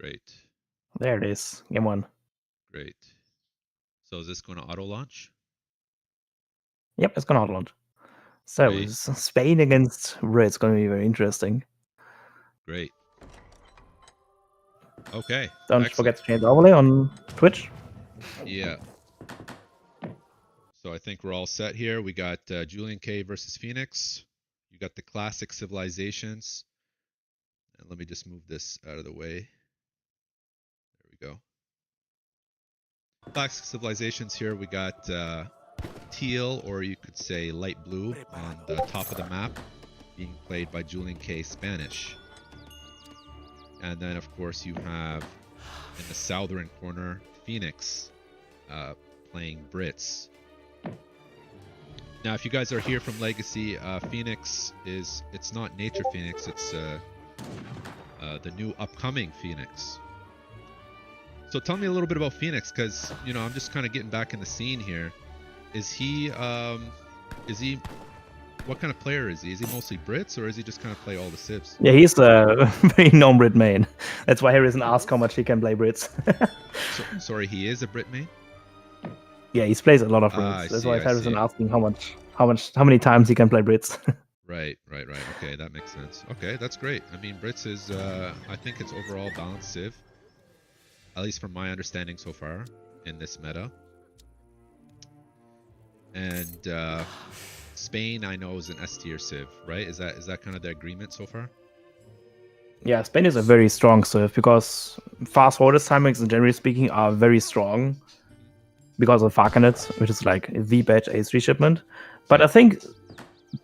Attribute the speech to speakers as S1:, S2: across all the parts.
S1: Great.
S2: There it is. Game 1.
S1: Great. So is this going to auto launch?
S2: Yep, it's gonna launch. So
S1: Great.
S2: Spain against Red. It's gonna be very interesting.
S1: Great. Okay.
S2: Don't
S1: Excellent.
S2: forget to change the overlay on Twitch.
S1: Yeah. So I think we're all set here. We got JulianK versus Phoenix. You got the classic civilizations. And let me just move this out of the way. There we go. Classic civilizations here. We got teal, or you could say light blue, on the top of the map, being played by JulianK Spanish. And then, of course, you have in the southern corner Phoenix playing Brits. Now, if you guys are here from Legacy, Phoenix it's not Nature Phoenix, it's the new upcoming Phoenix. So tell me a little bit about Phoenix, because, you know, I'm just kind of getting back in the scene here. Is he, what kind of player is he? Is he mostly Brits, or is he just kind of play all the civs?
S2: Yeah, he's a very known Brit main. That's why Harrison asked how much he can play Brits.
S1: Sorry, he is a Brit main?
S2: Yeah, he plays a lot of Brits. That's why Harrison asking how many times he can play Brits.
S1: Right. Okay, that makes sense. Okay, that's great. I mean, Brits is, I think it's overall balanced civ, at least from my understanding so far in this meta. And Spain, I know, is an S tier civ, right? Is that kind of the agreement so far?
S2: Yeah, Spain is a very strong civ because fast forward timings, generally speaking, are very strong because of Falconet, which is like the batch A3 shipment. But I think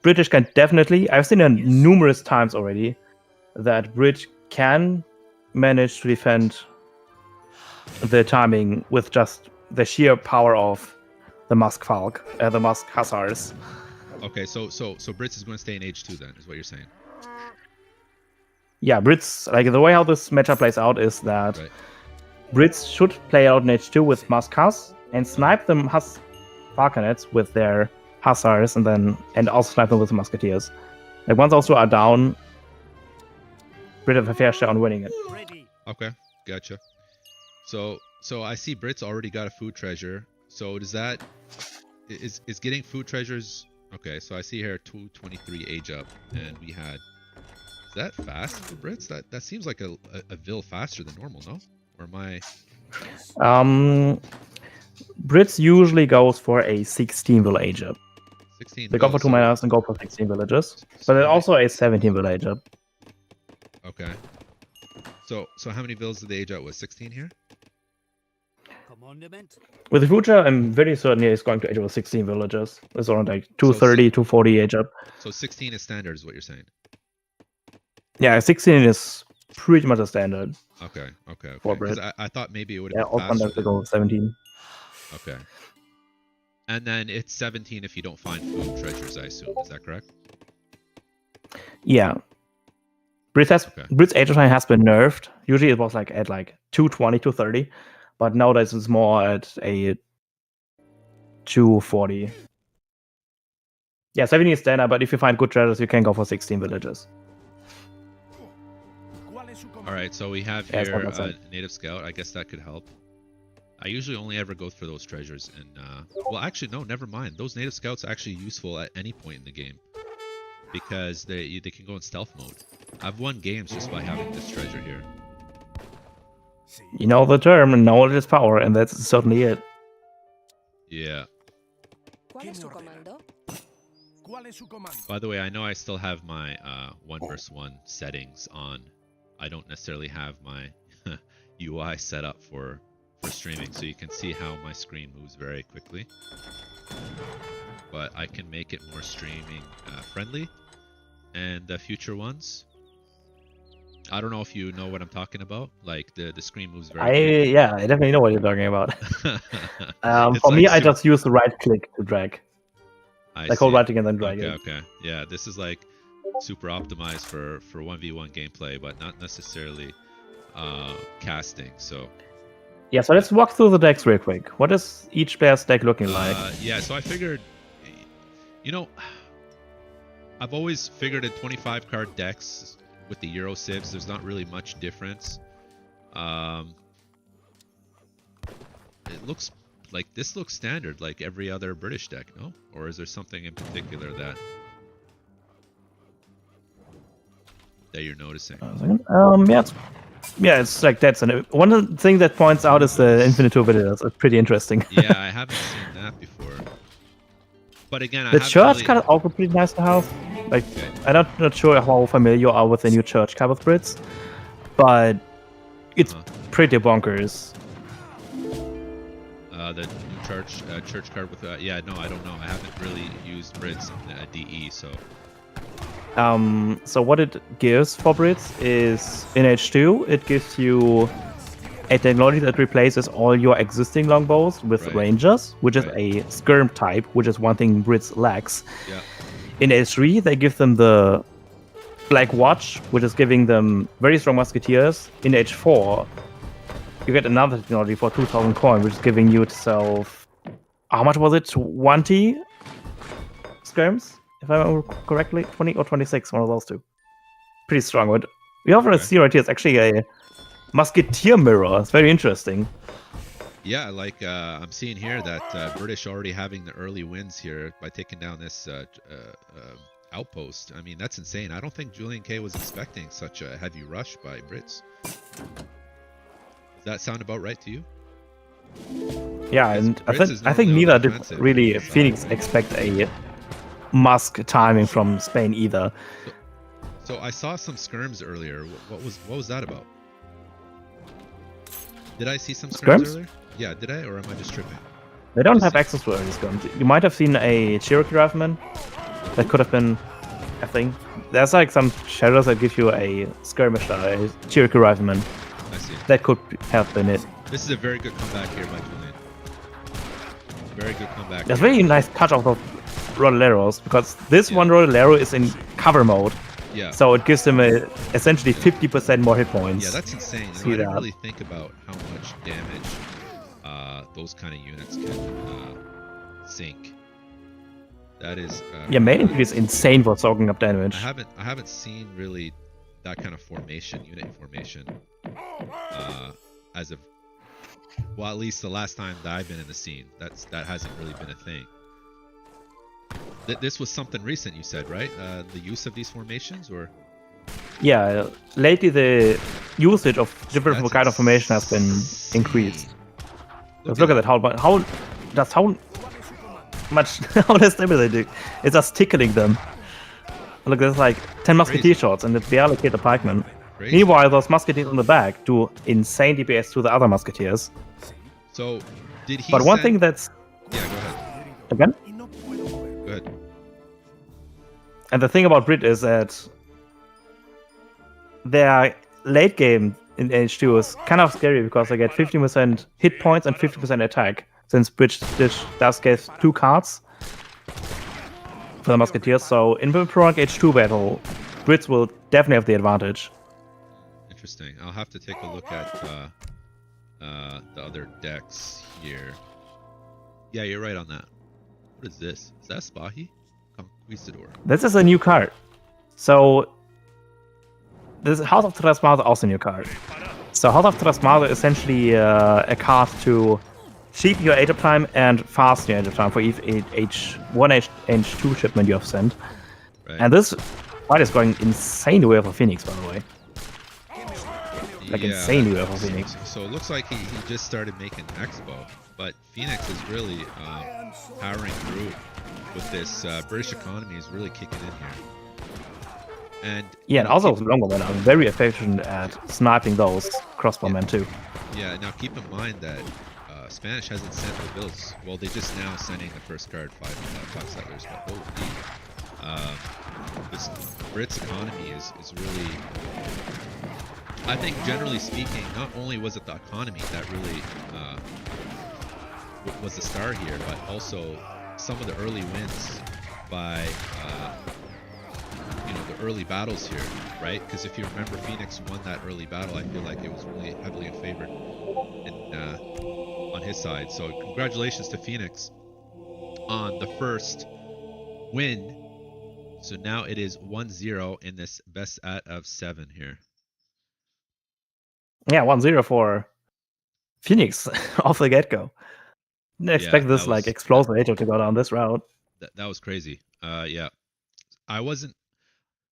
S2: British can definitely, I've seen it numerous times already, that Brit can manage to defend the timing with just the sheer power of the Musk Falk, the Musk Hussars.
S1: Okay, so Brits is going to stay in H2 then, is what you're saying?
S2: Yeah, Brits, like the way how this matchup plays out is that Brits should play out in H2 with Musk Huss and snipe them Huss Falconets with their Hussars and also snipe them with the Musketeers. Like once those two are down, Brit have a fair share on winning it.
S1: Okay, gotcha. So I see Brits already got a food treasure. So does that is getting food treasures? Okay, so I see here 223 age up, and we had. Is that fast for Brits? That seems like a vil faster than normal, no? Or am I?
S2: Brits usually goes for a 16 vil age up.
S1: 16.
S2: They go for 2 manas and go for 16 villages, but there's also a 17 vil age up.
S1: Okay. So how many vills did they age out with? 16 here?
S2: With the future, I'm very certain he's going to age over 16 villages. It's around like 230, 240 age up.
S1: So 16 is standard, is what you're saying?
S2: Yeah, 16 is pretty much a standard.
S1: Okay.
S2: For Brit.
S1: I thought maybe it would have been faster.
S2: Yeah, go 17.
S1: Okay. And then it's 17 if you don't find food treasures, I assume. Is that correct?
S2: Yeah. Brit's age time has been nerfed. Usually it was like at like 220, 230. But nowadays it's more at a 240. Yeah, 17 is standard, but if you find good treasures, you can go for 16 villages.
S1: Alright, so we have here a native scout. I guess that could help. I usually only ever go for those treasures in... well, actually, no, never mind. Those native scouts are actually useful at any point in the game. Because they can go in stealth mode. I've won games just by having this treasure here.
S2: You know the term, knowledge is power, and that's certainly it.
S1: Yeah. By the way, I know I still have my 1 vs 1 settings on. I don't necessarily have my UI set up for streaming, so you can see how my screen moves very quickly. But I can make it more streaming friendly. And the future ones, I don't know if you know what I'm talking about. Like the screen moves very quickly.
S2: Yeah, I definitely know what you're talking about. For me, I just use the right click to drag. Like hold right click and then drag it.
S1: Okay. Yeah, this is like super optimized for 1v1 gameplay, but not necessarily casting. So
S2: yeah, so let's walk through the decks real quick. What is each player's deck looking like?
S1: Yeah, so I figured, you know, I've always figured in 25 card decks with the Euro civs, there's not really much difference. It looks like this looks standard, like every other British deck, no? Or is there something in particular that you're noticing?
S2: It's like that's one thing that points out is the infinite turbidities. It's pretty interesting.
S1: Yeah, I haven't seen that before. But again,
S2: the church card is also pretty nice to have. Like, okay. I'm not sure how familiar you are with the new church card with Brits, but it's pretty bonkers.
S1: The new church card with yeah, no, I don't know. I haven't really used Brits DE, so.
S2: So what it gives for Brits is in H2, it gives you a technology that replaces all your existing longbows with Rangers, which is a skirm type, which is one thing Brits lacks.
S1: Yeah.
S2: In H3, they give them the Black Watch, which is giving them very strong musketeers. In H4, you get another technology for 2,000 coin, which is giving you itself, how much was it? 20 skirms, if I remember correctly? 20 or 26, one of those two. Pretty strong. But we often see right here, it's actually a musketeer mirror. It's very interesting.
S1: Yeah, like I'm seeing here that British already having the early wins here by taking down this outpost. I mean, that's insane. I don't think JulianK was expecting such a heavy rush by Brits. Does that sound about right to you?
S2: Yeah, and I think neither did really Phoenix expect a Musk timing from Spain either.
S1: So I saw some skirms earlier. What was that about? Did I see some skirms earlier? Yeah, did I, or am I just tripping?
S2: They don't have access to early skirms. You might have seen a Cherokee Rifleman. That could have been a thing. There's like some shadows that give you a skirmish, a Cherokee Rifleman.
S1: I see.
S2: That could have been it.
S1: This is a very good comeback here by Julian. Very good comeback.
S2: There's very nice touch of Rodoleros, because this one Rodolero is in cover mode.
S1: Yeah.
S2: So it gives them essentially 50% more hit points.
S1: Yeah, that's insane. I didn't really think about how much damage those kind of units can sink. That is.
S2: Yeah, main is insane for soaking up damage.
S1: I haven't seen really that kind of unit formation, as of, well, at least the last time that I've been in the scene. That hasn't really been a thing. This was something recent, you said, right? The use of these formations, or?
S2: Yeah, lately the usage of different kind of formation has been increased. Let's look at that. How much how less damage they do? It's just tickling them. Look, there's like 10 musketeer shots, and it barely hit the pikemen. Meanwhile, those musketeers on the back do insane DPS to the other musketeers.
S1: So, did he?
S2: But one thing that's
S1: go ahead.
S2: Again?
S1: Go ahead.
S2: And the thing about Brit is that their late game in H2 is kind of scary because they get 50% hit points and 50% attack, since Brit does get 2 cards for the musketeers. So in the prolonged H2 battle, Brits will definitely have the advantage.
S1: Interesting. I'll have to take a look at the other decks here. Yeah, you're right on that. What is this? Is that Spahi? Conquistador.
S2: This is a new card. So this House of Trasmada is also a new card. So House of Trasmada is essentially a card to cheap your age of time and fast your age of time for each H1 H2 shipment you have sent. Right. And this fight is going insanely well for Phoenix, by the way. Like insanely well for Phoenix.
S1: So it looks like he just started making Expo, but Phoenix is really powering through with this. British economy is really kicking in here. And
S2: yeah, and also Longbow are very efficient at sniping those crossbowmen too.
S1: Yeah, now keep in mind that Spanish hasn't sent the bills. Well, they just now sending the first card, five settlers, but this Brits economy is really, I think generally speaking, not only was it the economy that really was the star here, but also some of the early wins by the early battles here, right? Because if you remember, Phoenix won that early battle. I feel like it was really heavily favored on his side. So congratulations to Phoenix on the first win. So now it is 1-0 in this best out of 7 here.
S2: Yeah, 1-0 for Phoenix off the get-go. Didn't expect this like explosive age to go down this route.
S1: That was crazy. Yeah, I wasn't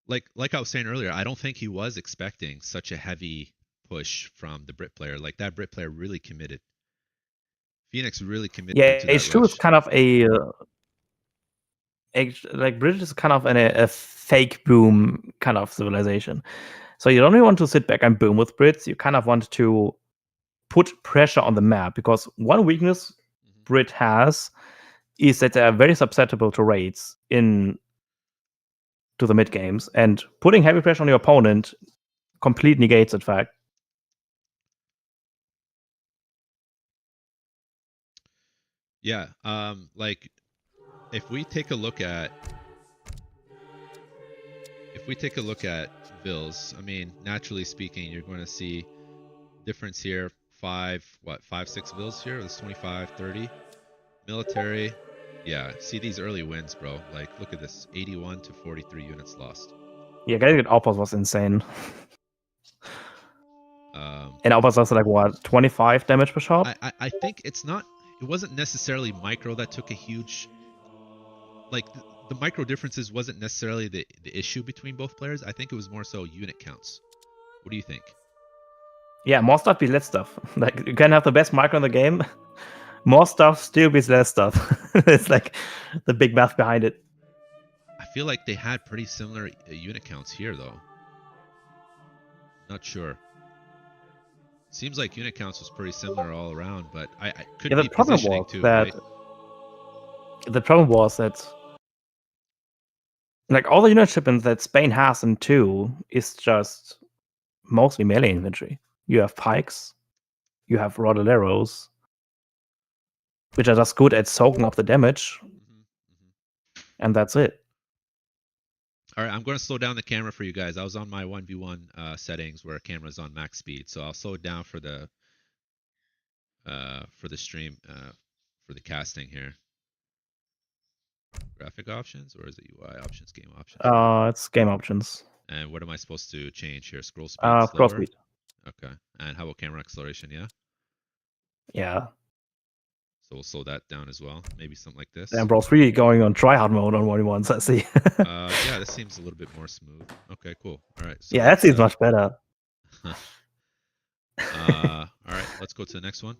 S1: like I was saying earlier. I don't think he was expecting such a heavy push from the Brit player. Like that Brit player really committed. Phoenix really committed to that
S2: H2
S1: rush.
S2: is kind of like British is kind of a fake boom kind of civilization. So you don't really want to sit back and boom with Brits. You kind of want to put pressure on the map, because one weakness Brit has is that they are very susceptible to raids to the mid games, and putting heavy pressure on your opponent completely negates that fact.
S1: Yeah, like if we take a look at Vils, I mean, naturally speaking, you're going to see difference here. 6 Vils here. It's 25, 30. Military. Yeah, see these early wins, bro. Like, look at this. 81 to 43 units lost.
S2: Yeah, getting it outpost was insane. And outpost also like what, 25 damage per shot?
S1: I think it wasn't necessarily micro that took a huge, like the micro differences wasn't necessarily the issue between both players. I think it was more so unit counts. What do you think?
S2: Yeah, more stuff beats less stuff. Like, you can have the best micro in the game, more stuff still beats less stuff. It's like the big math behind it.
S1: I feel like they had pretty similar unit counts here, though. Not sure. Seems like unit counts was pretty similar all around, but I could be positioning too, right?
S2: The problem was that like all the unit shipments that Spain has in 2 is just mostly melee infantry. You have pikes, you have rodoleros, which are just good at soaking up the damage, and that's it.
S1: All right, I'm going to slow down the camera for you guys. I was on my 1v1 settings where camera's on max speed, so I'll slow it down for the stream, for the casting here. Graphic options, or is it UI options, game options?
S2: It's game options.
S1: And what am I supposed to change here? Scroll speed, slower?
S2: Scroll speed.
S1: Okay. And how about camera acceleration, yeah?
S2: Yeah.
S1: So we'll slow that down as well. Maybe something like this.
S2: And Bros 3 going on tryhard mode on 1v1s, I see.
S1: Yeah, this seems a little bit more smooth. Okay, cool. All right. So
S2: yeah, that seems much better.
S1: All right, let's go to the next one.